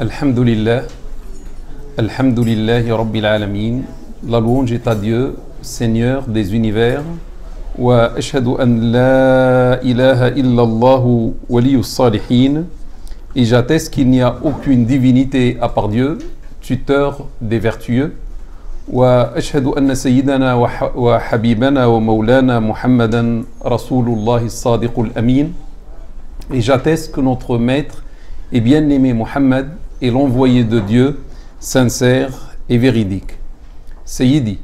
Alhamdulillah, Alhamdulillahi Rabbil Alamin, la louange est à Dieu, Seigneur des univers, wa ashhadu an la ilaha illallahu waliyus salihin, et j'atteste qu'il n'y a aucune divinité à part Dieu, tuteur des vertueux, wa ashhadu anna sayyidana wa habibana wa maulana Muhammadan Rasulullahi Sadiqul Amin, et j'atteste que notre maître et bien-aimé Muhammad est l'envoyé de Dieu, sincère et véridique. Sayyidi,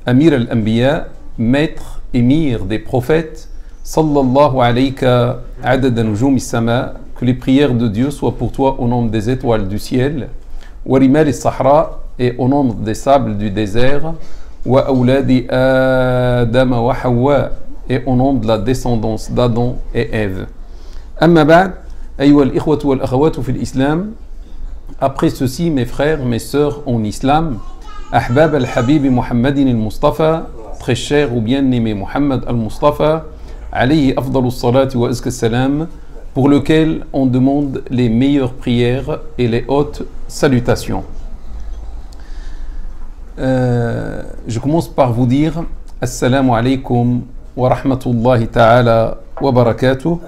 Amir al-Anbiya, maître, émir des prophètes, sallallahu alayka adada nujum as-sama, que les prières de Dieu soient pour toi au nombre des étoiles du ciel, wa rimal as-sahra, et au nombre des sables du désert, wa awladi Adam wa Hawa, et au nombre de la descendance d'Adam et Ève. Amma ba'd, ayyuha al-ikhwatu wal-akhawatu fi l'islam. Après ceci, mes frères, mes sœurs en islam, Ahbab al-Habib Muhammadin al-Mustafa, très cher ou bien-aimé Muhammad al-Mustafa, alayhi afdalu salati wa azka salam, pour lequel on demande les meilleures prières et les hautes salutations. Je commence par vous dire Assalamu alaykum wa rahmatullahi ta'ala wa barakatuh.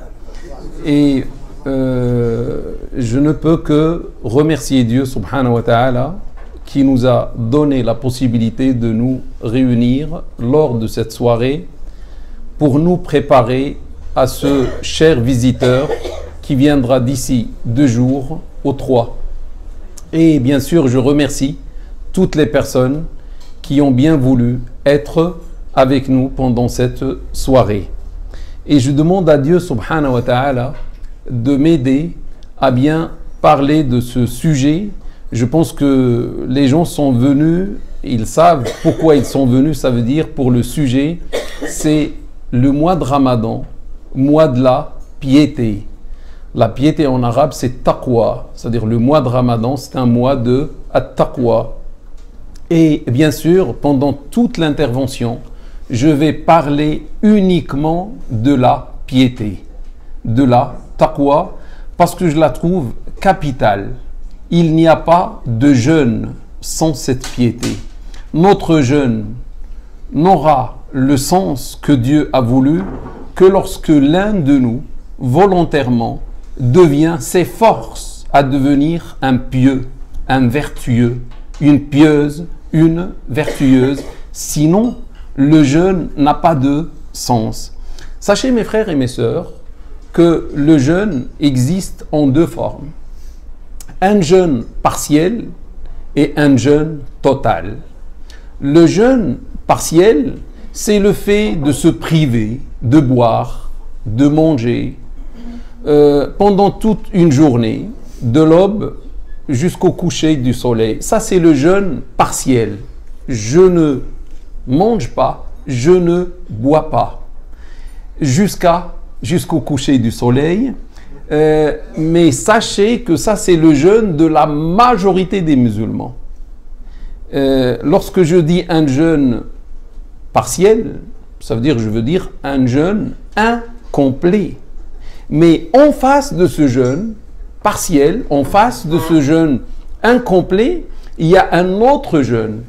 Et je ne peux que remercier Dieu subhanahu wa ta'ala qui nous a donné la possibilité de nous réunir lors de cette soirée pour nous préparer à ce cher visiteur qui viendra d'ici 2 jours au 3. Et bien sûr, je remercie toutes les personnes qui ont bien voulu être avec nous pendant cette soirée. Et je demande à Dieu subhanahu wa ta'ala de m'aider à bien parler de ce sujet. Je pense que les gens sont venus, ils savent pourquoi ils sont venus, ça veut dire pour le sujet, c'est le mois de Ramadan, mois de la piété. La piété en arabe c'est taqwa, c'est-à-dire le mois de Ramadan c'est un mois de at-taqwa. Et bien sûr, pendant toute l'intervention, je vais parler uniquement de la piété, de la taqwa, parce que je la trouve capitale. Il n'y a pas de jeûne sans cette piété. Notre jeûne n'aura le sens que Dieu a voulu que lorsque l'un de nous, volontairement, s'efforce à devenir un pieux, un vertueux, une pieuse, une vertueuse. Sinon, le jeûne n'a pas de sens. Sachez, mes frères et mes sœurs, que le jeûne existe en 2 formes. Un jeûne partiel et un jeûne total. Le jeûne partiel, c'est le fait de se priver, de boire, de manger pendant toute une journée, de l'aube jusqu'au coucher du soleil. Ça, c'est le jeûne partiel. Je ne mange pas, je ne bois pas jusqu'au coucher du soleil. Mais sachez que ça, c'est le jeûne de la majorité des musulmans. Lorsque je dis un jeûne partiel, ça veut dire, je veux dire un jeûne incomplet. Mais en face de ce jeûne partiel, en face de ce jeûne incomplet, il y a un autre jeûne.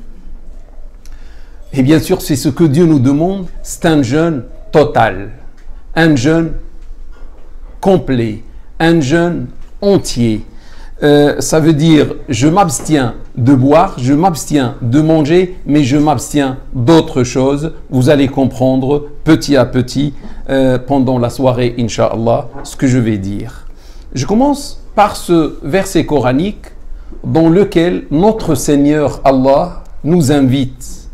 Et bien sûr, c'est ce que Dieu nous demande, c'est un jeûne total, un jeûne complet, un jeûne entier. Ça veut dire, je m'abstiens de boire, je m'abstiens de manger, mais je m'abstiens d'autres choses. Vous allez comprendre petit à petit pendant la soirée, Inch'Allah, ce que je vais dire. Je commence par ce verset coranique dans lequel notre Seigneur Allah nous invite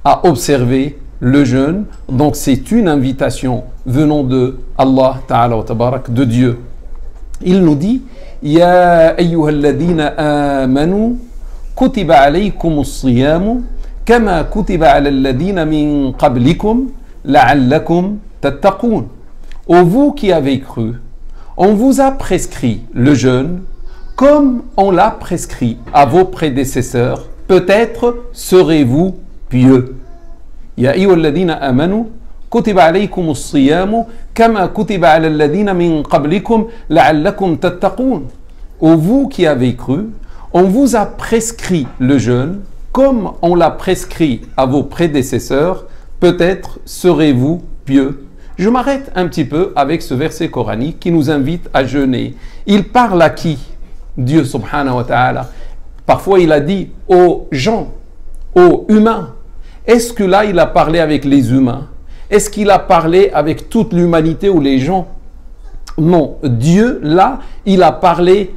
à observer le jeûne. Donc c'est une invitation venant de Allah Ta'ala wa Tabarak, de Dieu. Il nous dit Ya ayyuhalladhina amanu kutiba alaykumus siyamu kama kutiba ala alladhina min qablikum la'allakum tattaqun. Ô vous qui avez cru, on vous a prescrit le jeûne comme on l'a prescrit à vos prédécesseurs, peut-être serez-vous pieux. Ya ayyuhalladhina amanu kutiba alaykumus siyamu kama kutiba ala alladhina min qablikum la'allakum tattaqun. ô vous qui avez cru, on vous a prescrit le jeûne comme on l'a prescrit à vos prédécesseurs, peut-être serez-vous pieux. Je m'arrête un petit peu avec ce verset coranique qui nous invite à jeûner. Il parle à qui? Dieu subhanahu wa ta'ala. Parfois il a dit aux gens, aux humains. Est-ce que là il a parlé avec les humains? Est-ce qu'il a parlé avec toute l'humanité ou les gens? Non, Dieu là, il a parlé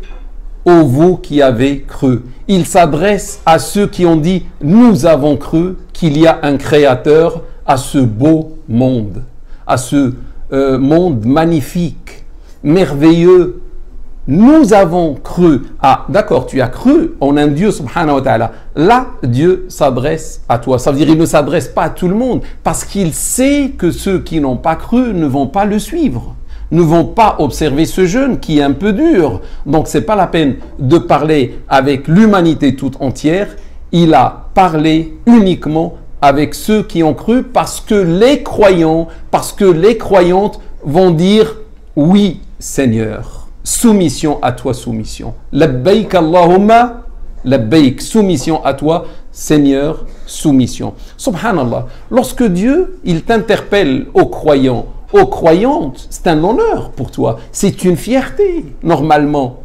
ô vous qui avez cru. Il s'adresse à ceux qui ont dit nous avons cru qu'il y a un créateur à ce beau monde, à ce monde magnifique, merveilleux. Nous avons cru. Ah, d'accord, tu as cru en un Dieu subhanahu wa ta'ala. Là, Dieu s'adresse à toi. Ça veut dire qu'il ne s'adresse pas à tout le monde parce qu'il sait que ceux qui n'ont pas cru ne vont pas le suivre, ne vont pas observer ce jeûne qui est un peu dur. Donc, ce n'est pas la peine de parler avec l'humanité toute entière. Il a parlé uniquement avec ceux qui ont cru parce que les croyants, parce que les croyantes vont dire oui, Seigneur. Soumission à toi, soumission. Labbaik Allahumma, labbaik, soumission à toi, Seigneur, soumission. Subhanallah, lorsque Dieu, il t'interpelle aux croyants, aux croyantes, c'est un honneur pour toi. C'est une fierté, normalement.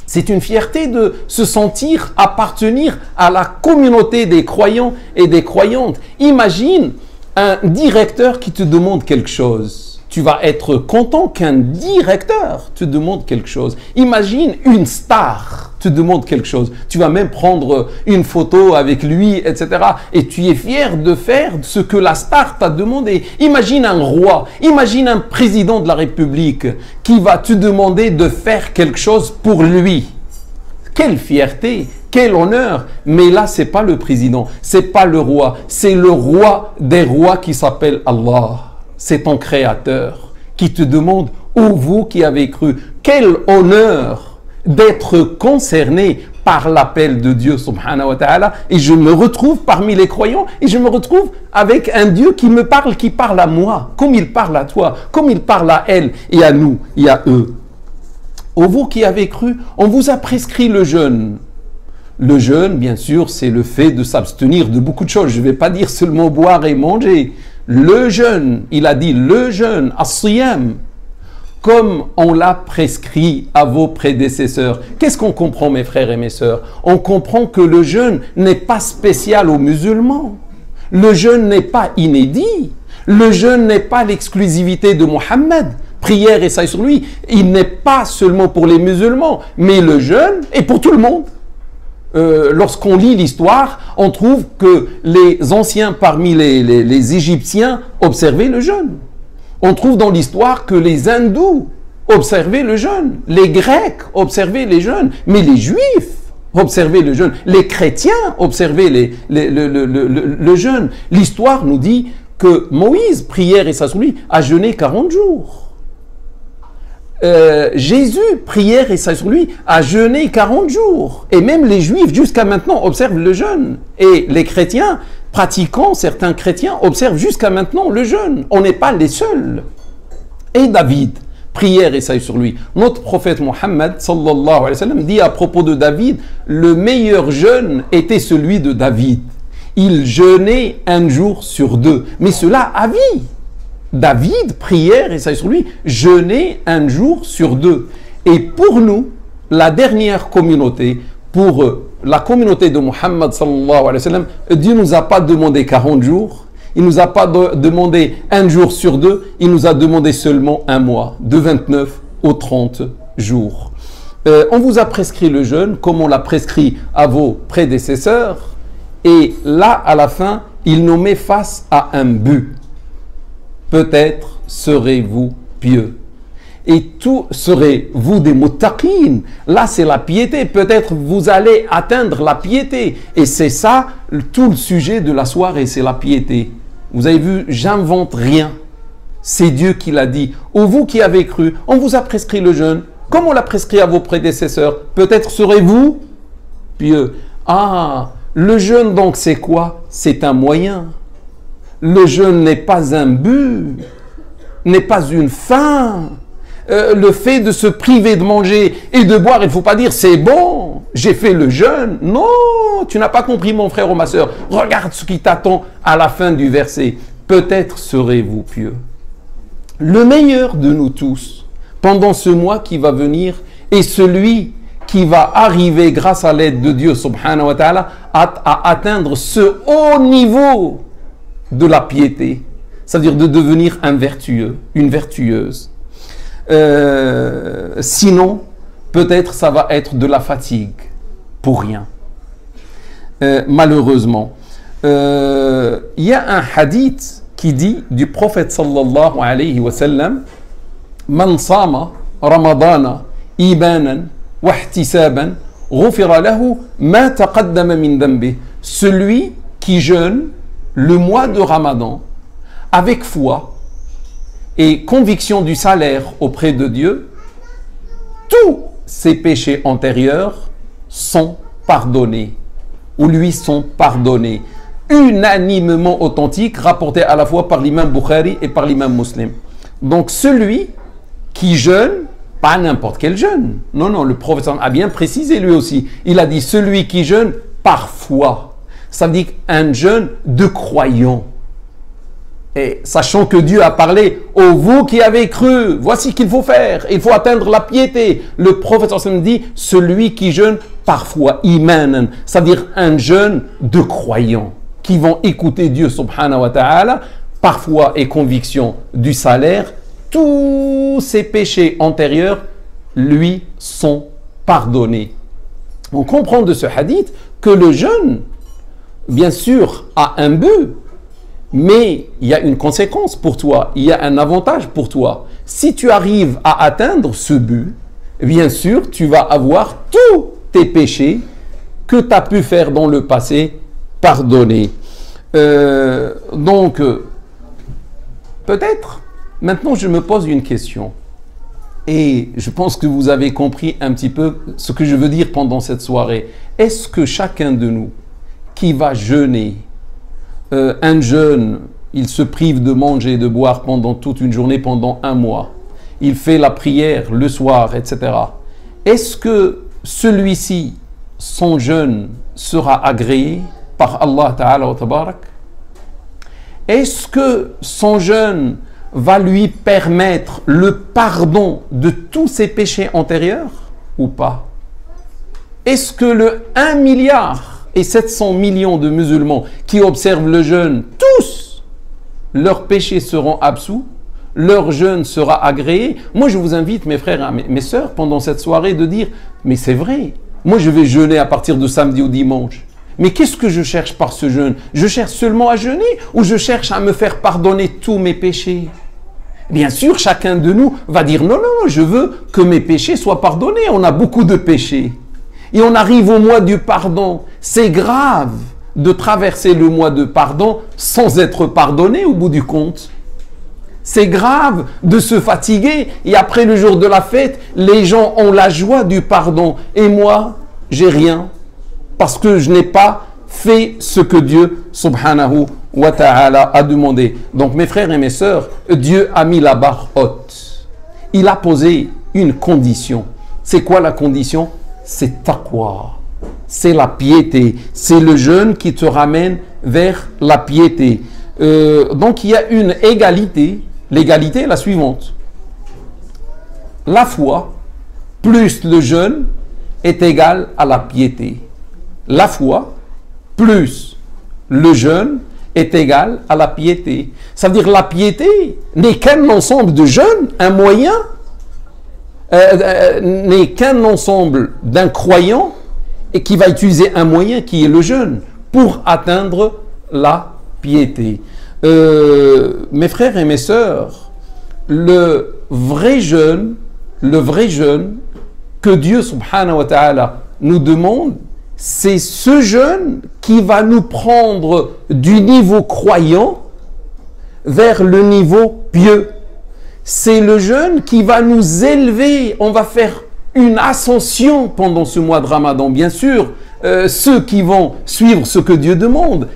C'est une fierté de se sentir appartenir à la communauté des croyants et des croyantes. Imagine un directeur qui te demande quelque chose. Tu vas être content qu'un directeur te demande quelque chose. Imagine une star te demande quelque chose. Tu vas même prendre une photo avec lui, etc. Et tu es fier de faire ce que la star t'a demandé. Imagine un roi, imagine un président de la République qui va te demander de faire quelque chose pour lui. Quelle fierté, quel honneur. Mais là, c'est pas le président, c'est pas le roi, c'est le roi des rois qui s'appelle Allah. C'est ton créateur qui te demande, ô vous qui avez cru, quel honneur d'être concerné par l'appel de Dieu subhanahu wa ta'ala. Et je me retrouve parmi les croyants et je me retrouve avec un Dieu qui me parle, qui parle à moi, comme il parle à toi, comme il parle à elle et à nous et à eux. Ô vous qui avez cru, on vous a prescrit le jeûne. Le jeûne, bien sûr, c'est le fait de s'abstenir de beaucoup de choses. Je ne vais pas dire seulement boire et manger. Le jeûne, il a dit le jeûne, as-siyam, comme on l'a prescrit à vos prédécesseurs. Qu'est-ce qu'on comprend, mes frères et mes sœurs? On comprend que le jeûne n'est pas spécial aux musulmans. Le jeûne n'est pas inédit. Le jeûne n'est pas l'exclusivité de Mohammed. Prière et salut sur lui. Il n'est pas seulement pour les musulmans, mais le jeûne est pour tout le monde. Lorsqu'on lit l'histoire, on trouve que les anciens parmi les Égyptiens observaient le jeûne. On trouve dans l'histoire que les hindous observaient le jeûne, les Grecs observaient les jeûnes, mais les Juifs observaient le jeûne, les chrétiens observaient le jeûne. L'histoire nous dit que Moïse, prière et salut sur lui, a jeûné 40 jours. Jésus, prière et salut sur lui, a jeûné 40 jours. Et même les Juifs, jusqu'à maintenant, observent le jeûne. Et les chrétiens, pratiquants, certains chrétiens, observent jusqu'à maintenant le jeûne. On n'est pas les seuls. Et David, prière et salut sur lui. Notre prophète Mohammed, sallallahu alayhi wa sallam, dit à propos de David, le meilleur jeûne était celui de David. Il jeûnait un jour sur deux. Mais cela à vie. David, prière et salut sur lui, jeûnait un jour sur deux. Et pour nous, la dernière communauté, pour la communauté de Muhammad sallallahu alayhi wa sallam, Dieu ne nous a pas demandé 40 jours, il ne nous a pas demandé un jour sur deux, il nous a demandé seulement un mois, de 29 au 30 jours. On vous a prescrit le jeûne comme on l'a prescrit à vos prédécesseurs, et là, à la fin, il nous met face à un but. Peut-être serez-vous pieux. Et tout serez-vous des muttaqin. Là, c'est la piété. Peut-être vous allez atteindre la piété. Et c'est ça, tout le sujet de la soirée, c'est la piété. Vous avez vu, j'invente rien. C'est Dieu qui l'a dit. Ô vous qui avez cru, on vous a prescrit le jeûne, comme on l'a prescrit à vos prédécesseurs. Peut-être serez-vous pieux. Ah, le jeûne donc c'est quoi? C'est un moyen. Le jeûne n'est pas un but, n'est pas une fin. le fait de se priver de manger et de boire, il ne faut pas dire c'est bon, j'ai fait le jeûne. Non, tu n'as pas compris mon frère ou ma soeur. Regarde ce qui t'attend à la fin du verset. Peut-être serez-vous pieux. Le meilleur de nous tous, pendant ce mois qui va venir, est celui qui va arriver grâce à l'aide de Dieu subhanahu wa ta'ala à atteindre ce haut niveau de la piété, c'est-à-dire de devenir un vertueux, une vertueuse. Sinon, peut-être ça va être de la fatigue pour rien. Malheureusement. Il y a un hadith qui dit du prophète sallallahu alayhi wa sallam: Man sama ramadana ibanan wa ihtisaban ghufira lahu ma taqaddama min dhanbi. Celui qui jeûne le mois de Ramadan avec foi et conviction du salaire auprès de Dieu, tous ses péchés antérieurs sont pardonnés ou lui sont pardonnés. Unanimement authentique, rapporté à la fois par l'imam Bukhari et par l'imam Muslim. Donc celui qui jeûne, pas n'importe quel jeûne. Non, non, le prophète a bien précisé lui aussi. Il a dit celui qui jeûne par foi. Ça veut dire un jeûne de croyant. Et sachant que Dieu a parlé, ô vous qui avez cru, voici ce qu'il faut faire. Il faut atteindre la piété. Le prophète dit celui qui jeûne par foi, imanan. Ça veut dire un jeûne de croyant, qui vont écouter Dieu subhanahu wa ta'ala, par foi et conviction du salaire, tous ses péchés antérieurs lui sont pardonnés. On comprend de ce hadith que le jeûne, bien sûr, a un but, mais il y a une conséquence pour toi, il y a un avantage pour toi. Si tu arrives à atteindre ce but, bien sûr, tu vas avoir tous tes péchés que tu as pu faire dans le passé pardonnés. Donc, peut-être, maintenant je me pose une question. Et je pense que vous avez compris un petit peu ce que je veux dire pendant cette soirée. Est-ce que chacun de nous qui va jeûner, un jeûne, il se prive de manger et de boire pendant toute une journée, pendant un mois, il fait la prière le soir, etc. Est-ce que celui-ci, son jeûne, sera agréé par Allah Ta'ala wa Tabarak? Est-ce que son jeûne va lui permettre le pardon de tous ses péchés antérieurs ou pas? Est-ce que le 1 milliard et 700 millions de musulmans qui observent le jeûne, tous leurs péchés seront absous, leur jeûne sera agréé? Moi je vous invite, mes frères et mes sœurs, pendant cette soirée de dire, mais c'est vrai, moi je vais jeûner à partir de samedi ou dimanche. Mais qu'est-ce que je cherche par ce jeûne? Je cherche seulement à jeûner ou je cherche à me faire pardonner tous mes péchés? Bien sûr, chacun de nous va dire non, non, non, je veux que mes péchés soient pardonnés. On a beaucoup de péchés. Et on arrive au mois du pardon. C'est grave de traverser le mois de pardon sans être pardonné au bout du compte. C'est grave de se fatiguer et après le jour de la fête, les gens ont la joie du pardon. Et moi, j'ai rien. Parce que je n'ai pas fait ce que Dieu, subhanahu wa ta'ala, a demandé. Donc mes frères et mes sœurs, Dieu a mis la barre haute. Il a posé une condition. C'est quoi la condition? C'est taqwa. C'est la piété. C'est le jeûne qui te ramène vers la piété. Donc il y a une égalité. L'égalité est la suivante. La foi plus le jeûne est égal à la piété. La foi plus le jeûne est égal à la piété. Ça veut dire la piété n'est qu'un ensemble de jeûnes, un moyen, n'est qu'un ensemble d'un croyant et qui va utiliser un moyen qui est le jeûne pour atteindre la piété. Mes frères et mes sœurs, le vrai jeûne que Dieu subhanahu wa ta'ala nous demande, c'est ce jeûne qui va nous prendre du niveau croyant vers le niveau pieux. C'est le jeûne qui va nous élever. On va faire une ascension pendant ce mois de Ramadan. Bien sûr, ceux qui vont suivre ce que Dieu demande.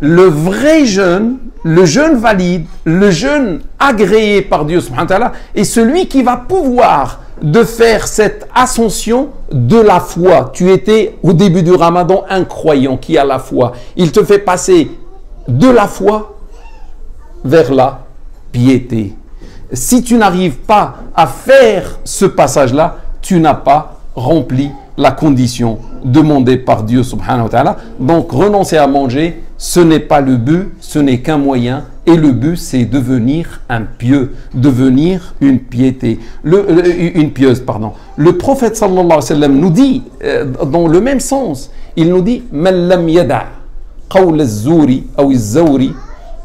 Le vrai jeûne le jeûne valide, le jeûne agréé par Dieu subhanahu wa ta'ala, est celui qui va pouvoir de faire cette ascension de la foi. Tu étais au début du Ramadan un croyant qui a la foi. Il te fait passer de la foi vers la piété. Si tu n'arrives pas à faire ce passage-là, tu n'as pas rempli la condition demandée par Dieu subhanahu wa ta'ala. Donc renoncer à manger, ce n'est pas le but, ce n'est qu'un moyen. Et le but, c'est devenir un pieux, devenir une piété, une pieuse, pardon. Le prophète sallallahu alayhi wa sallam nous dit, dans le même sens, il nous dit, man lam yada' qawl az-zuri aw az-zawri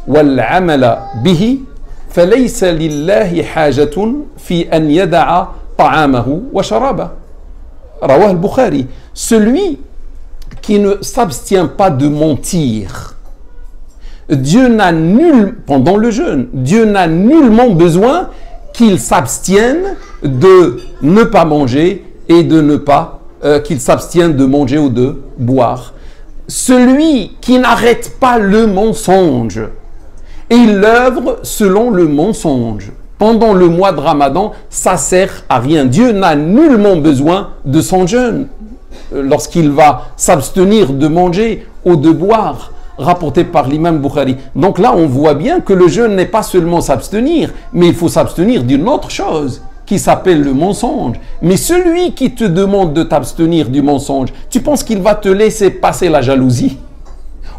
wal 'amala bihi falaysa lillahi hajatun fi an yada'a ta'amahu wa sharaba. Rawah al-Bukhari. Celui qui ne s'abstient pas de mentir, Dieu n'a pendant le jeûne, Dieu n'a nullement besoin qu'il s'abstienne de ne pas manger et de ne pas, qu'il s'abstienne de manger ou de boire. Celui qui n'arrête pas le mensonge et l'œuvre selon le mensonge pendant le mois de Ramadan, ça sert à rien. Dieu n'a nullement besoin de son jeûne lorsqu'il va s'abstenir de manger ou de boire, rapporté par l'imam Bukhari. Donc là, on voit bien que le jeûne n'est pas seulement s'abstenir, mais il faut s'abstenir d'une autre chose qui s'appelle le mensonge. Mais celui qui te demande de t'abstenir du mensonge, tu penses qu'il va te laisser passer la jalousie,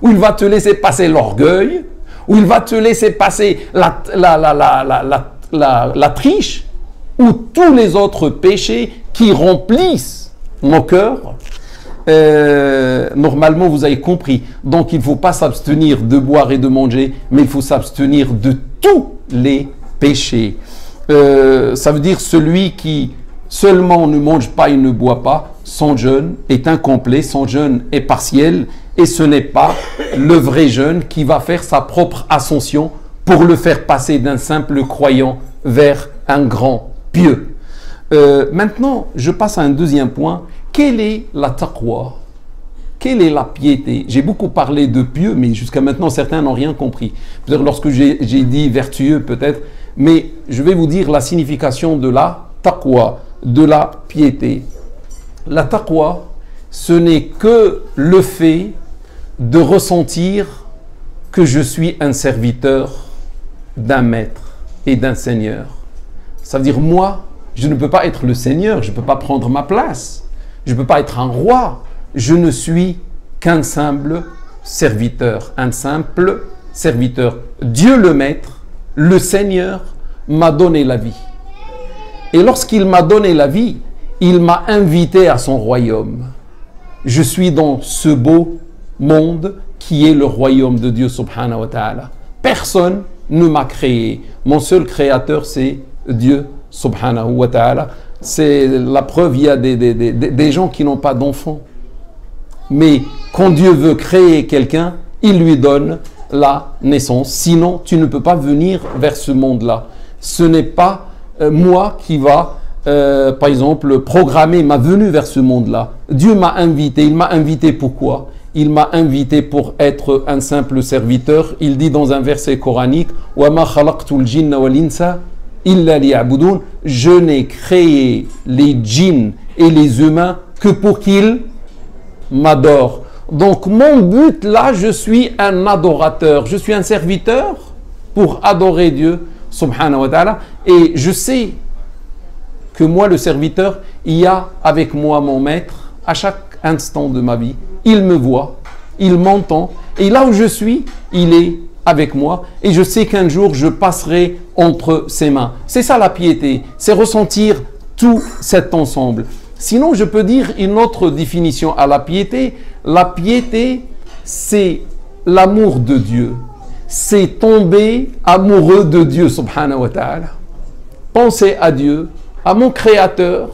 ou il va te laisser passer l'orgueil, ou il va te laisser passer la triche, ou tous les autres péchés qui remplissent nos cœurs. Normalement, vous avez compris. Donc, il ne faut pas s'abstenir de boire et de manger, mais il faut s'abstenir de tous les péchés. Ça veut dire celui qui seulement ne mange pas et ne boit pas, son jeûne est incomplet, son jeûne est partiel, et ce n'est pas le vrai jeûne qui va faire sa propre ascension pour le faire passer d'un simple croyant vers un grand pieux. Maintenant, je passe à un deuxième point. Quelle est la taqwa? Quelle est la piété? J'ai beaucoup parlé de pieux, mais jusqu'à maintenant, certains n'ont rien compris. Peut-être lorsque j'ai dit vertueux, peut-être, mais je vais vous dire la signification de la taqwa, de la piété. La taqwa, ce n'est que le fait de ressentir que je suis un serviteur d'un maître et d'un seigneur. Ça veut dire, moi, je ne peux pas être le seigneur, je ne peux pas prendre ma place. Je ne peux pas être un roi, je ne suis qu'un simple serviteur, un simple serviteur. Dieu le Maître, le Seigneur, m'a donné la vie. Et lorsqu'il m'a donné la vie, il m'a invité à son royaume. Je suis dans ce beau monde qui est le royaume de Dieu subhanahu wa ta'ala. Personne ne m'a créé. Mon seul créateur, c'est Dieu subhanahu wa ta'ala. C'est la preuve, il y a des gens qui n'ont pas d'enfants. Mais quand Dieu veut créer quelqu'un, il lui donne la naissance. Sinon, tu ne peux pas venir vers ce monde-là. Ce n'est pas moi qui va, par exemple, programmer ma venue vers ce monde-là. Dieu m'a invité. Il m'a invité pourquoi? Il m'a invité pour être un simple serviteur. Il dit dans un verset coranique « Wa ma khalaqtul jinna wal insa » je n'ai créé les djinns et les humains que pour qu'ils m'adorent. Donc mon but là, je suis un adorateur, je suis un serviteur pour adorer Dieu subhanahu wa ta'ala. Et je sais que moi le serviteur, il y a avec moi mon maître à chaque instant de ma vie. Il me voit, il m'entend et là où je suis, il est avec moi et je sais qu'un jour je passerai entre ses mains. C'est ça la piété, c'est ressentir tout cet ensemble. Sinon, je peux dire une autre définition à la piété. La piété, c'est l'amour de Dieu. C'est tomber amoureux de Dieu, subhanahu wa ta'ala. Penser à Dieu, à mon Créateur,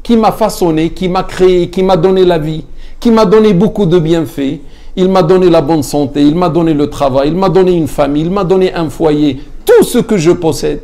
qui m'a façonné, qui m'a créé, qui m'a donné la vie, qui m'a donné beaucoup de bienfaits. Il m'a donné la bonne santé, il m'a donné le travail, il m'a donné une famille, il m'a donné un foyer. Tout ce que je possède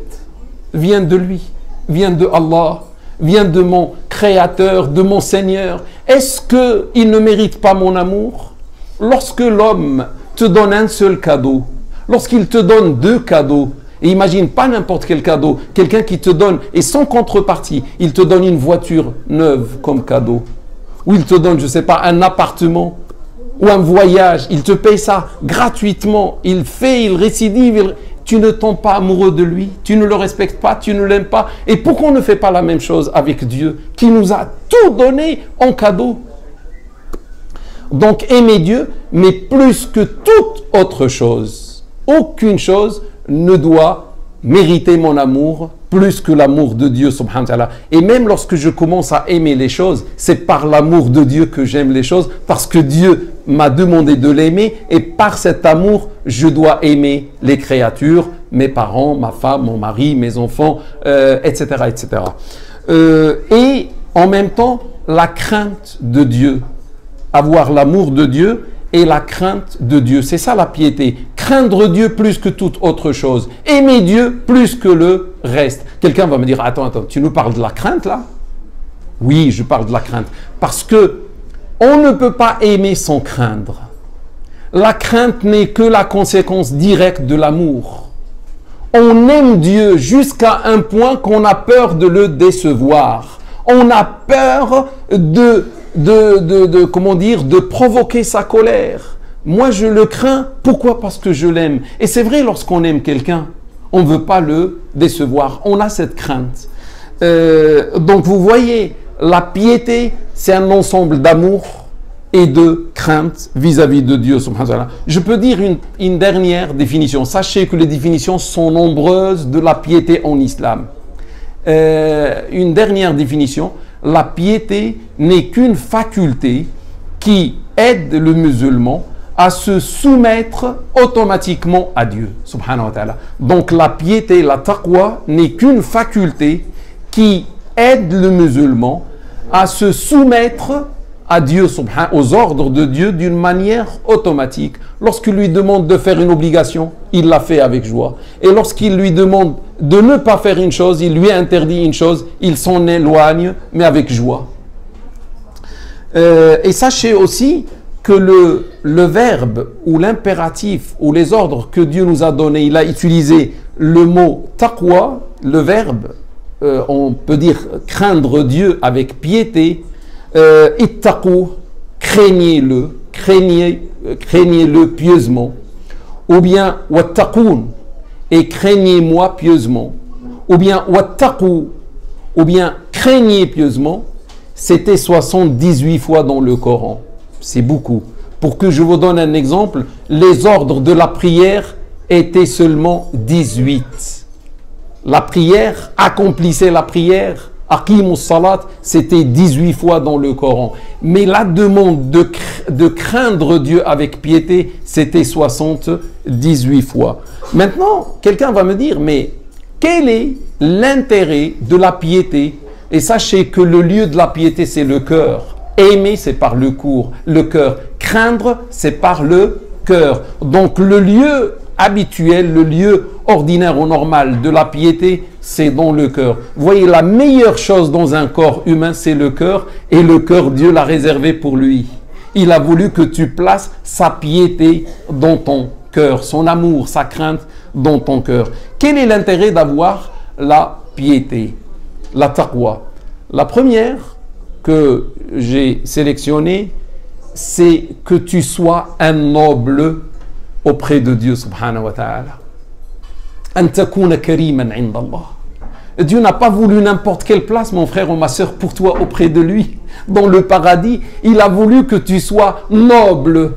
vient de lui, vient de Allah, vient de mon Créateur, de mon Seigneur. Est-ce qu'il ne mérite pas mon amour? Lorsque l'homme te donne un seul cadeau, lorsqu'il te donne 2 cadeaux, et imagine pas n'importe quel cadeau, quelqu'un qui te donne, et sans contrepartie, il te donne une voiture neuve comme cadeau, ou il te donne, je sais pas, un appartement, ou un voyage, il te paye ça gratuitement, il récidive, tu ne tombes pas amoureux de lui, tu ne le respectes pas, tu ne l'aimes pas. Et pourquoi on ne fait pas la même chose avec Dieu, qui nous a tout donné en cadeau? Donc aimer Dieu, mais plus que toute autre chose. Aucune chose ne doit mériter mon amour plus que l'amour de Dieu, subhanahu wa ta'ala. Et même lorsque je commence à aimer les choses, c'est par l'amour de Dieu que j'aime les choses, parce que Dieu m'a demandé de l'aimer, et par cet amour, je dois aimer les créatures, mes parents, ma femme, mon mari, mes enfants, etc., etc. Et en même temps, la crainte de Dieu, avoir l'amour de Dieu et la crainte de Dieu. C'est ça la piété. Craindre Dieu plus que toute autre chose. Aimer Dieu plus que le reste. Quelqu'un va me dire, attends, tu nous parles de la crainte là? Oui, je parle de la crainte. Parce que on ne peut pas aimer sans craindre. La crainte n'est que la conséquence directe de l'amour. On aime Dieu jusqu'à un point qu'on a peur de le décevoir. On a peur de provoquer sa colère. Moi, je le crains. Pourquoi? Parce que je l'aime. Et c'est vrai, lorsqu'on aime quelqu'un, on ne veut pas le décevoir. On a cette crainte. Donc, vous voyez, la piété, c'est un ensemble d'amour et de crainte vis-à-vis de Dieu, subhanahu wa ta'ala. Je peux dire une dernière définition. Sachez que les définitions sont nombreuses de la piété en islam. Une dernière définition. La piété n'est qu'une faculté qui aide le musulman à se soumettre automatiquement à Dieu, subhanahu wa ta'ala. Donc la piété, la taqwa, n'est qu'une faculté qui aide le musulman à se soumettre à Dieu, aux ordres de Dieu d'une manière automatique. Lorsqu'il lui demande de faire une obligation, il la fait avec joie. Et lorsqu'il lui demande de ne pas faire une chose, il lui interdit une chose, il s'en éloigne, mais avec joie. Et sachez aussi que le verbe ou l'impératif ou les ordres que Dieu nous a donnés, il a utilisé le mot taqwa, le verbe, on peut dire craindre Dieu avec piété, ittaqu, craignez-le pieusement, ou bien wattaqun, et craignez-moi pieusement, ou bien wattaqu, ou bien craignez pieusement. C'était 78 fois dans le Coran. C'est beaucoup. Pour que je vous donne un exemple, les ordres de la prière étaient seulement 18. La prière, accomplissez la prière, aqimus salat, c'était 18 fois dans le Coran. Mais la demande de craindre Dieu avec piété, c'était 78 fois. Maintenant, quelqu'un va me dire, mais quel est l'intérêt de la piété? Et sachez que le lieu de la piété, c'est le cœur. Aimer, c'est par le cœur. Craindre, c'est par le cœur. Donc le lieu habituel, le lieu ordinaire ou normal de la piété, c'est dans le cœur. Vous voyez, la meilleure chose dans un corps humain, c'est le cœur. Et le cœur, Dieu l'a réservé pour lui. Il a voulu que tu places sa piété dans ton cœur, son amour, sa crainte dans ton cœur. Quel est l'intérêt d'avoir la piété, la taqwa? La première que j'ai sélectionnée, c'est que tu sois un noble auprès de Dieu subhanahu wa ta'ala. An takuna kariman inda Allah. Dieu n'a pas voulu n'importe quelle place, mon frère ou ma soeur, pour toi auprès de lui. Dans le paradis, il a voulu que tu sois noble,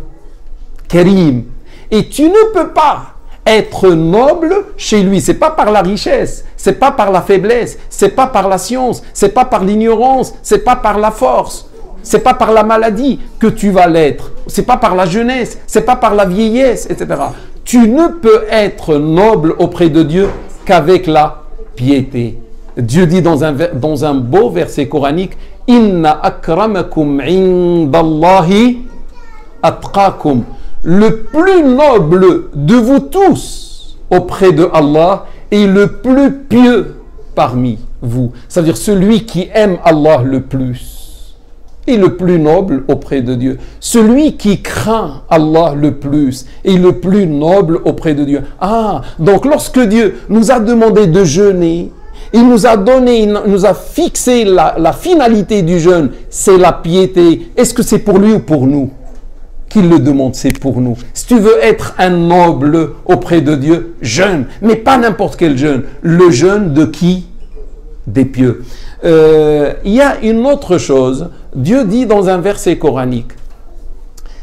karim. Et tu ne peux pas être noble chez lui. C'est pas par la richesse, c'est pas par la faiblesse, c'est pas par la science, c'est pas par l'ignorance, c'est pas par la force, c'est pas par la maladie que tu vas l'être, c'est pas par la jeunesse, c'est pas par la vieillesse, etc. Tu ne peux être noble auprès de Dieu qu'avec la piété. Dieu dit dans un beau verset coranique, Inna akramakum indallahi atqakum. Le plus noble de vous tous auprès de Allah est le plus pieux parmi vous. C'est-à-dire celui qui aime Allah le plus. est le plus noble auprès de Dieu. Celui qui craint Allah le plus est le plus noble auprès de Dieu. Ah, donc lorsque Dieu nous a demandé de jeûner, il nous a donné, il nous a fixé la finalité du jeûne, c'est la piété. Est-ce que c'est pour lui ou pour nous qu'il le demande? C'est pour nous. Si tu veux être un noble auprès de Dieu, jeûne, mais pas n'importe quel jeûne. Le jeûne de qui? Des pieux. Il y a une autre chose. Dieu dit dans un verset coranique: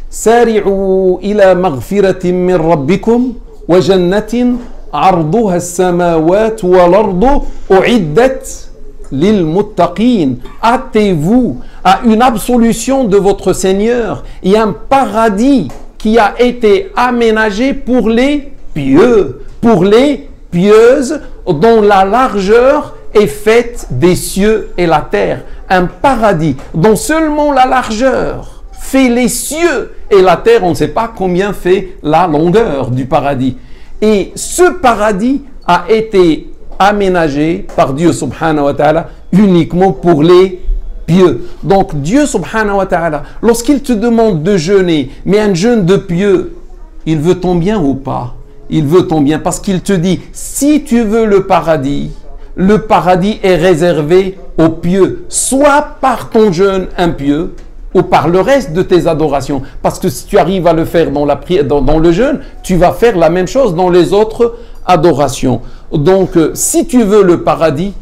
Sari'u ila maghfiratin min rabbikum wa jannatin arduha as-samawat wal ardu u'iddat lil muttaqin. Hâtez-vous à une absolution de votre Seigneur et un paradis qui a été aménagé pour les pieux, pour les pieuses, dont la largeur est faite des cieux et la terre. Un paradis dont seulement la largeur fait les cieux et la terre. On ne sait pas combien fait la longueur du paradis. Et ce paradis a été aménagé par Dieu subhanahu wa ta'ala uniquement pour les pieux. Donc Dieu subhanahu wa ta'ala, lorsqu'il te demande de jeûner, mais un jeûne de pieux, il veut ton bien ou pas? Il veut ton bien parce qu'il te dit, si tu veux le paradis est réservé aux pieux, soit par ton jeûne impieux ou par le reste de tes adorations. Parce que si tu arrives à le faire dans le jeûne, tu vas faire la même chose dans les autres adorations. Donc, si tu veux le paradis,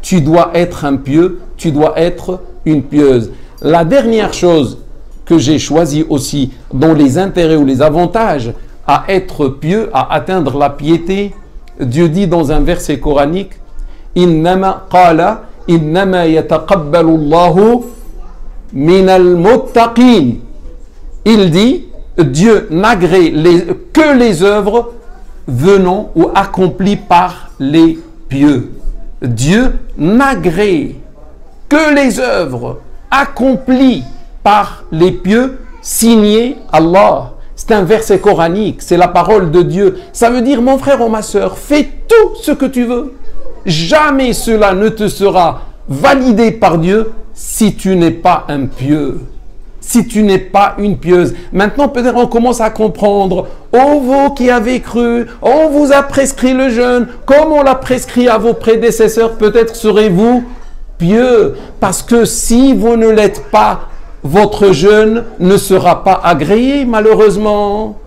tu dois être un pieux, tu dois être une pieuse. La dernière chose que j'ai choisie aussi, dans les intérêts ou les avantages à être pieux, à atteindre la piété, Dieu dit dans un verset coranique: Innama qala innama yataqabbalu Allahu minal muttaqin. Il dit, Dieu n'agrée que les œuvres venant ou accomplies par les pieux. Dieu n'agrée que les œuvres accomplies par les pieux, signées Allah. C'est un verset coranique, c'est la parole de Dieu. Ça veut dire, mon frère ou ma soeur, fais tout ce que tu veux. Jamais cela ne te sera validé par Dieu si tu n'es pas un pieux, si tu n'es pas une pieuse. Maintenant, peut-être on commence à comprendre. Oh, vous qui avez cru, on vous a prescrit le jeûne, comme on l'a prescrit à vos prédécesseurs, peut-être serez-vous pieux. Parce que si vous ne l'êtes pas, votre jeûne ne sera pas agréé, malheureusement.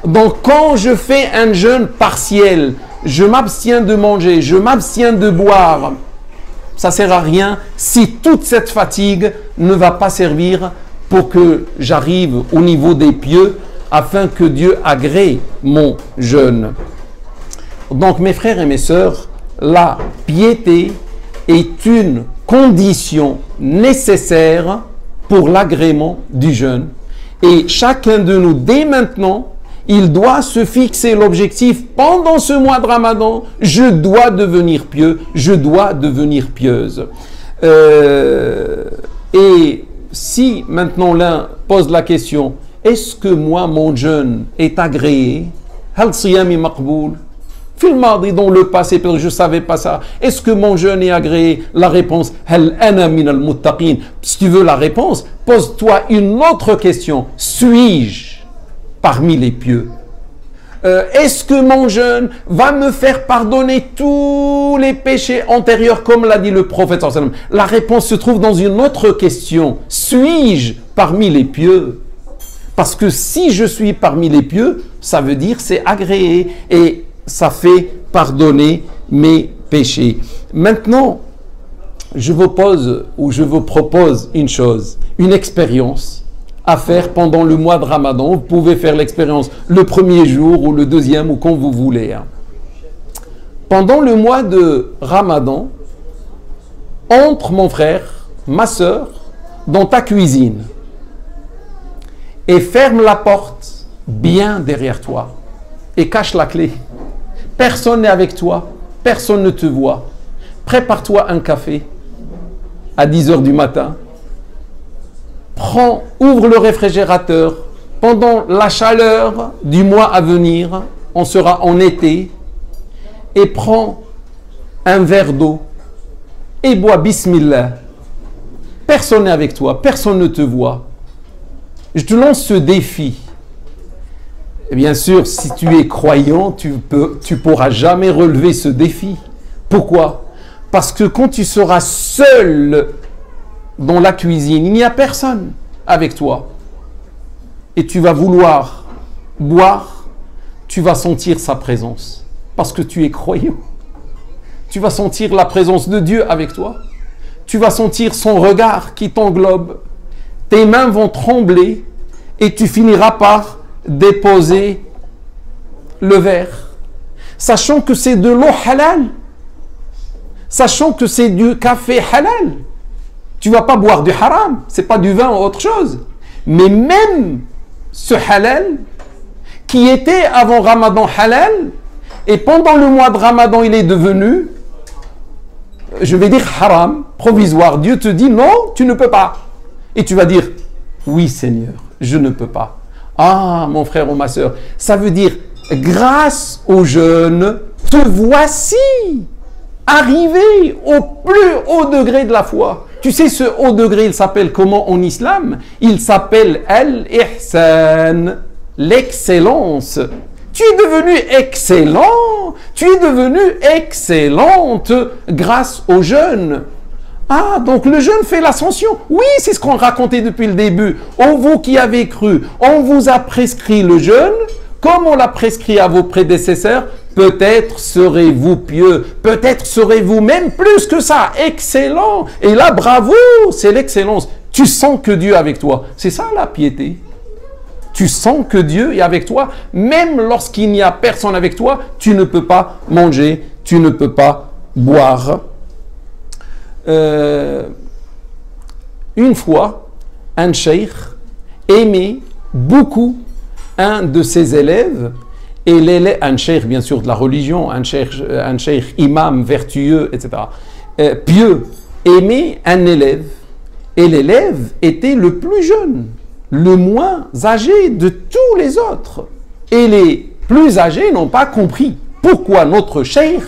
Donc, quand je fais un jeûne partiel, je m'abstiens de manger, je m'abstiens de boire, ça ne sert à rien si toute cette fatigue ne va pas servir pour que j'arrive au niveau des pieux afin que Dieu agrée mon jeûne. Donc mes frères et mes sœurs, la piété est une condition nécessaire pour l'agrément du jeûne. Et chacun de nous, dès maintenant, il doit se fixer l'objectif: pendant ce mois de Ramadan, je dois devenir pieux, je dois devenir pieuse. Et si maintenant l'un pose la question: est-ce que moi, mon jeûne est agréé? Hal siyami maqboul? Fil madi, dans le passé, je ne savais pas ça. Est-ce que mon jeûne est agréé? La réponse: hal ana min al muttaqin. Si tu veux la réponse, pose-toi une autre question: suis-je parmi les pieux? Est-ce que mon jeûne va me faire pardonner tous les péchés antérieurs, comme l'a dit le prophète? La réponse se trouve dans une autre question: suis-je parmi les pieux? Parce que si je suis parmi les pieux, ça veut dire c'est agréé et ça fait pardonner mes péchés. Maintenant, je vous pose ou je vous propose une chose, une expérience à faire pendant le mois de Ramadan. Vous pouvez faire l'expérience le premier jour ou le deuxième ou quand vous voulez. Pendant le mois de Ramadan, entre mon frère, ma soeur, dans ta cuisine et ferme la porte bien derrière toi et cache la clé. Personne n'est avec toi, personne ne te voit. Prépare-toi un café à 10h du matin. Ouvre le réfrigérateur. Pendant la chaleur du mois à venir, on sera en été, et prends un verre d'eau et bois Bismillah. personne n'est avec toi, personne ne te voit. Je te lance ce défi. Et bien sûr, si tu es croyant, tu pourras jamais relever ce défi. Pourquoi? Parce que quand tu seras seul dans la cuisine, il n'y a personne avec toi. Et tu vas vouloir boire, tu vas sentir sa présence. Parce que tu es croyant. Tu vas sentir la présence de Dieu avec toi. Tu vas sentir son regard qui t'englobe. Tes mains vont trembler et tu finiras par déposer le verre. Sachant que c'est de l'eau halal. Sachant que c'est du café halal. Tu ne vas pas boire du haram. Ce n'est pas du vin ou autre chose. Mais même ce halal, qui était avant Ramadan halal, et pendant le mois de Ramadan, il est devenu, je vais dire haram, provisoire. Dieu te dit non, tu ne peux pas. Et tu vas dire, oui Seigneur, je ne peux pas. Ah mon frère ou ma soeur, ça veut dire, grâce au jeûne, te voici arrivé au plus haut degré de la foi. Tu sais, ce haut degré, il s'appelle comment en islam? Il s'appelle al-ihsan, l'excellence. Tu es devenu excellent, tu es devenu excellente grâce au jeûne. Ah, donc le jeûne fait l'ascension. Oui, c'est ce qu'on racontait depuis le début. Oh, vous qui avez cru, on vous a prescrit le jeûne, comme on l'a prescrit à vos prédécesseurs. Peut-être serez-vous pieux, peut-être serez-vous même plus que ça, excellent. Et là, bravo, c'est l'excellence. Tu sens que Dieu est avec toi. C'est ça la piété. Tu sens que Dieu est avec toi, même lorsqu'il n'y a personne avec toi, tu ne peux pas manger, tu ne peux pas boire. Une fois, un cheikh aimait beaucoup un de ses élèves, et un cheikh bien sûr de la religion, un cheikh imam vertueux, etc., pieux, aimait un élève, et l'élève était le plus jeune, le moins âgé de tous les autres. Et les plus âgés n'ont pas compris pourquoi notre cheikh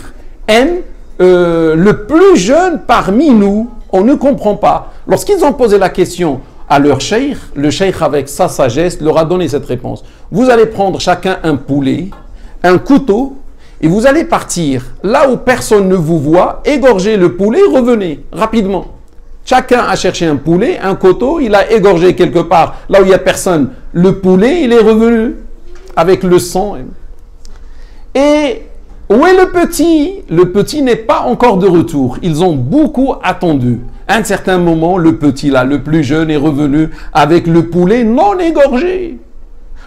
aime le plus jeune parmi nous. On ne comprend pas. Lorsqu'ils ont posé la question à leur cheikh, le cheikh avec sa sagesse leur a donné cette réponse. Vous allez prendre chacun un poulet, un couteau, et vous allez partir là où personne ne vous voit, égorger le poulet, revenez rapidement. Chacun a cherché un poulet, un couteau, il a égorgé quelque part, là où il n'y a personne. Le poulet, il est revenu avec le sang. Et où est le petit? Le petit n'est pas encore de retour. Ils ont beaucoup attendu. À un certain moment, le petit là, le plus jeune, est revenu avec le poulet non égorgé.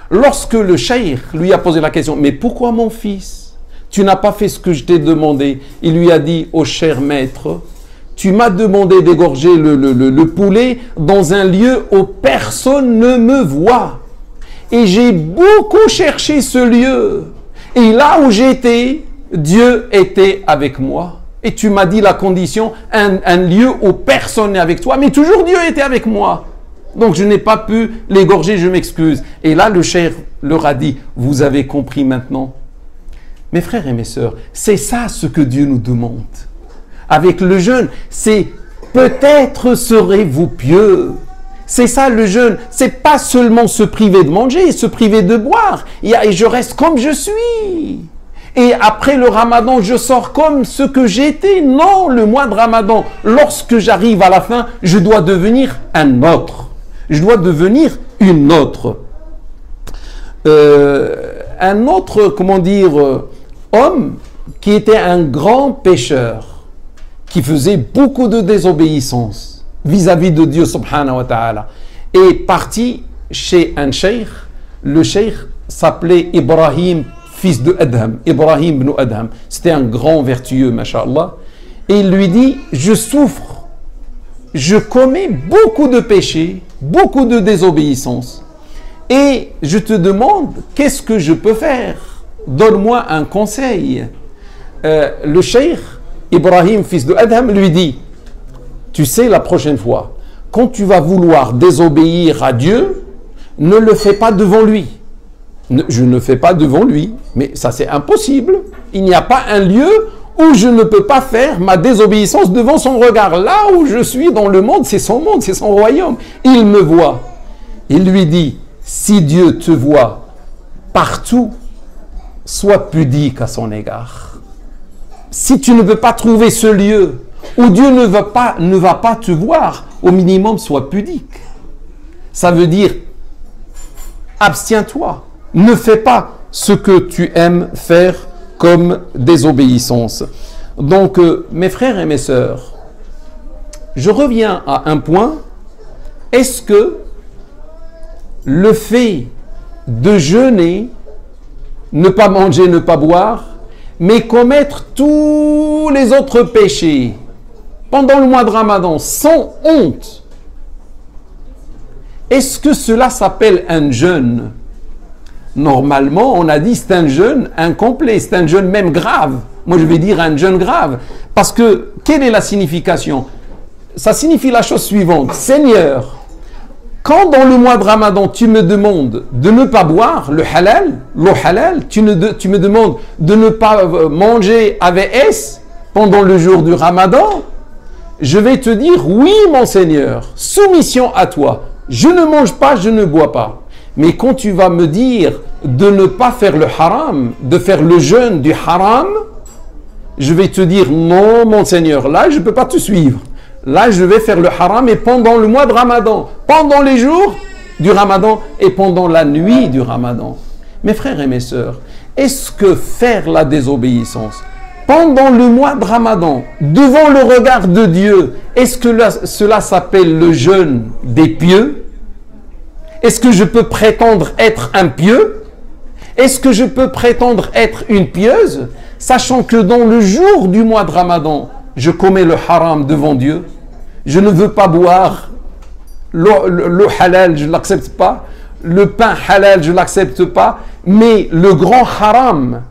Lorsque le cheikh lui a posé la question, mais pourquoi mon fils? Tu n'as pas fait ce que je t'ai demandé. Il lui a dit, ô cher maître, tu m'as demandé d'égorger le poulet dans un lieu où personne ne me voit. Et j'ai beaucoup cherché ce lieu. Et là où j'étais, Dieu était avec moi. Et tu m'as dit la condition, un lieu où personne n'est avec toi. Mais toujours Dieu était avec moi. Donc je n'ai pas pu l'égorger, je m'excuse. Et là le cheikh leur a dit, vous avez compris maintenant? Mes frères et mes sœurs, c'est ça ce que Dieu nous demande. Avec le jeûne, c'est peut-être serez-vous pieux. C'est ça le jeûne. C'est pas seulement se priver de manger, se priver de boire. Et je reste comme je suis. Et après le ramadan, je sors comme ce que j'étais. Non, le mois de ramadan, lorsque j'arrive à la fin, je dois devenir un autre. Je dois devenir une autre. Un autre, comment dire, homme qui était un grand pécheur, qui faisait beaucoup de désobéissance vis-à-vis de Dieu subhanahu wa ta'ala, est parti chez un cheikh. Le cheikh s'appelait Ibrahim, fils de Adham, Ibrahim ibn Adham. C'était un grand vertueux, masha'Allah. Et il lui dit, je souffre, je commets beaucoup de péchés, beaucoup de désobéissance. Et je te demande, qu'est-ce que je peux faire? Donne-moi un conseil. Le cheikh Ibrahim, fils de Adham, lui dit, tu sais, la prochaine fois, quand tu vas vouloir désobéir à Dieu, ne le fais pas devant lui. Je ne fais pas devant lui, mais ça c'est impossible. Il n'y a pas un lieu où je ne peux pas faire ma désobéissance devant son regard. Là où je suis dans le monde, c'est son royaume. Il me voit. Il lui dit, si Dieu te voit partout, sois pudique à son égard. Si tu ne veux pas trouver ce lieu où Dieu ne va pas te voir, au minimum, sois pudique. Ça veut dire, abstiens-toi. Ne fais pas ce que tu aimes faire comme désobéissance. Donc, mes frères et mes sœurs, je reviens à un point. Est-ce que le fait de jeûner, ne pas manger, ne pas boire, mais commettre tous les autres péchés pendant le mois de Ramadan sans honte, est-ce que cela s'appelle un jeûne? Normalement, on a dit c'est un jeûne incomplet, c'est un jeûne même grave. Moi, je vais dire un jeûne grave. Parce que, quelle est la signification? Ça signifie la chose suivante. Seigneur, quand dans le mois de Ramadan, tu me demandes de ne pas boire l'eau halal, tu me demandes de ne pas manger avec S pendant le jour du Ramadan, je vais te dire, oui, mon Seigneur, soumission à toi. Je ne mange pas, je ne bois pas. Mais quand tu vas me dire de ne pas faire le haram, de faire le jeûne du haram, je vais te dire, non, mon Seigneur, là, je ne peux pas te suivre. Là, je vais faire le haram et pendant le mois de Ramadan, pendant les jours du Ramadan et pendant la nuit du Ramadan. Mes frères et mes sœurs, est-ce que faire la désobéissance pendant le mois de Ramadan, devant le regard de Dieu, est-ce que cela s'appelle le jeûne des pieux? Est-ce que je peux prétendre être un pieux? Est-ce que je peux prétendre être une pieuse, sachant que dans le jour du mois de Ramadan, je commets le haram devant Dieu? Je ne veux pas boire l'eau halal, je ne l'accepte pas. Le pain halal, je ne l'accepte pas. Mais le grand haram,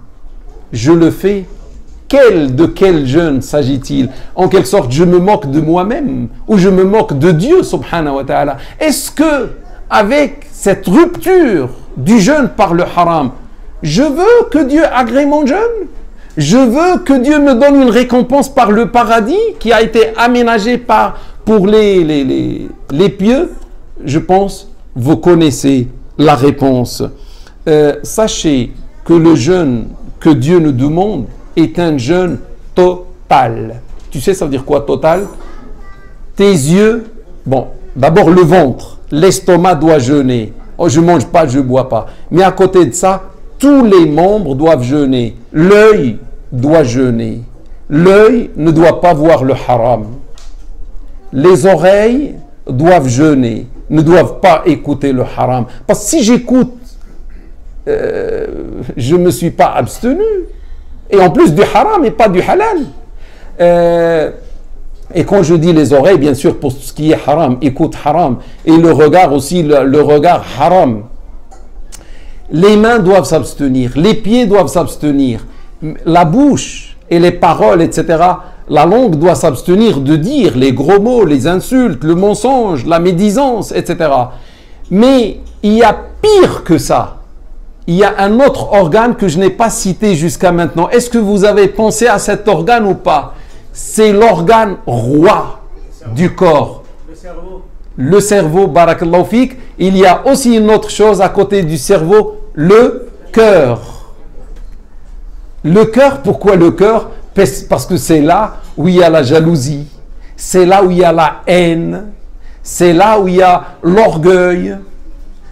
je le fais. De quel jeûne s'agit-il? En quelque sorte, je me moque de moi-même ou je me moque de Dieu, subhanahu wa ta'ala. Est-ce que, avec cette rupture du jeûne par le haram, je veux que Dieu agrée mon jeûne? Je veux que Dieu me donne une récompense par le paradis qui a été aménagé pour les pieux? Je pense, vous connaissez la réponse. Sachez que le jeûne que Dieu nous demande est un jeûne total. Tu sais, ça veut dire quoi, total? Tes yeux, bon, d'abord le ventre, l'estomac doit jeûner. Oh, je ne mange pas, je ne bois pas. Mais à côté de ça, tous les membres doivent jeûner. L'œil doit jeûner. L'œil ne doit pas voir le haram. Les oreilles doivent jeûner, ne doivent pas écouter le haram. Parce que si j'écoute, je ne me suis pas abstenu. Et en plus du haram et pas du halal. Et quand je dis les oreilles, bien sûr, pour ce qui est haram, écoute haram. Et le regard aussi, le regard haram. Les mains doivent s'abstenir, les pieds doivent s'abstenir, la bouche et les paroles, etc. La langue doit s'abstenir de dire les gros mots, les insultes, le mensonge, la médisance, etc. Mais il y a pire que ça. Il y a un autre organe que je n'ai pas cité jusqu'à maintenant. Est-ce que vous avez pensé à cet organe ou pas? C'est l'organe roi du corps. Le cerveau. Le cerveau, barakallahu fik. Il y a aussi une autre chose à côté du cerveau, le cœur. Le cœur, pourquoi le cœur? Parce que c'est là où il y a la jalousie. C'est là où il y a la haine. C'est là où il y a l'orgueil.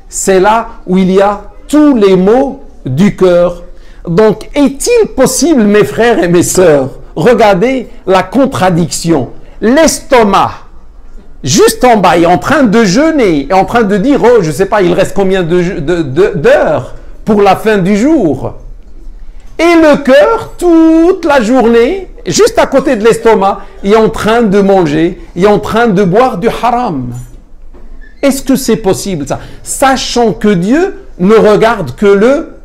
C'est là où il y a tous les maux du cœur. Donc, est-il possible, mes frères et mes sœurs, regardez la contradiction. L'estomac, juste en bas, est en train de jeûner, est en train de dire, oh, je ne sais pas, il reste combien d'heures pour la fin du jour. Et le cœur, toute la journée, juste à côté de l'estomac, est en train de manger, est en train de boire du haram. Est-ce que c'est possible ça? Sachant que Dieu ne regarde que le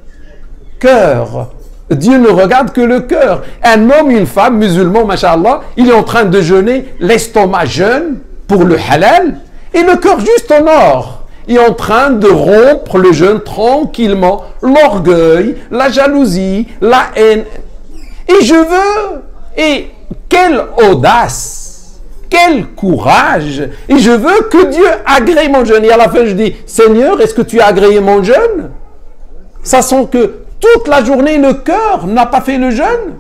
cœur. Dieu ne regarde que le cœur. Un homme, une femme, musulman, masha'Allah, il est en train de jeûner, l'estomac jeûne pour le halal et le cœur juste en or. Il est en train de rompre le jeûne tranquillement, l'orgueil, la jalousie, la haine. Et je veux Et quelle audace, quel courage. Et je veux que Dieu agrée mon jeûne. Et à la fin, je dis, Seigneur, est-ce que tu as agréé mon jeûne? Ça sent que toute la journée, le cœur n'a pas fait le jeûne.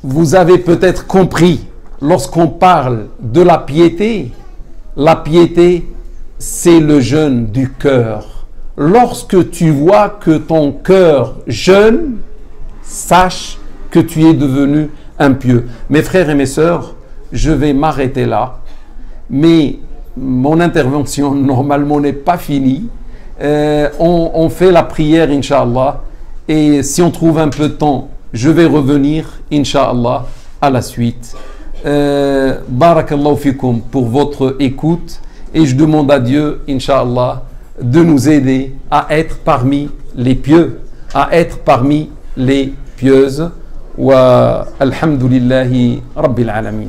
Vous avez peut-être compris, lorsqu'on parle de la piété, c'est le jeûne du cœur. Lorsque tu vois que ton cœur jeûne, sache que tu es devenu impieux. Mes frères et mes sœurs, je vais m'arrêter là, mais mon intervention normalement n'est pas finie. On fait la prière, Inch'Allah, et si on trouve un peu de temps, je vais revenir, Inch'Allah, à la suite. Barakallahu fikum pour votre écoute, et je demande à Dieu, Inch'Allah, de nous aider à être parmi les pieux, à être parmi les pieuses. Wa alhamdulillahi rabbil alamin.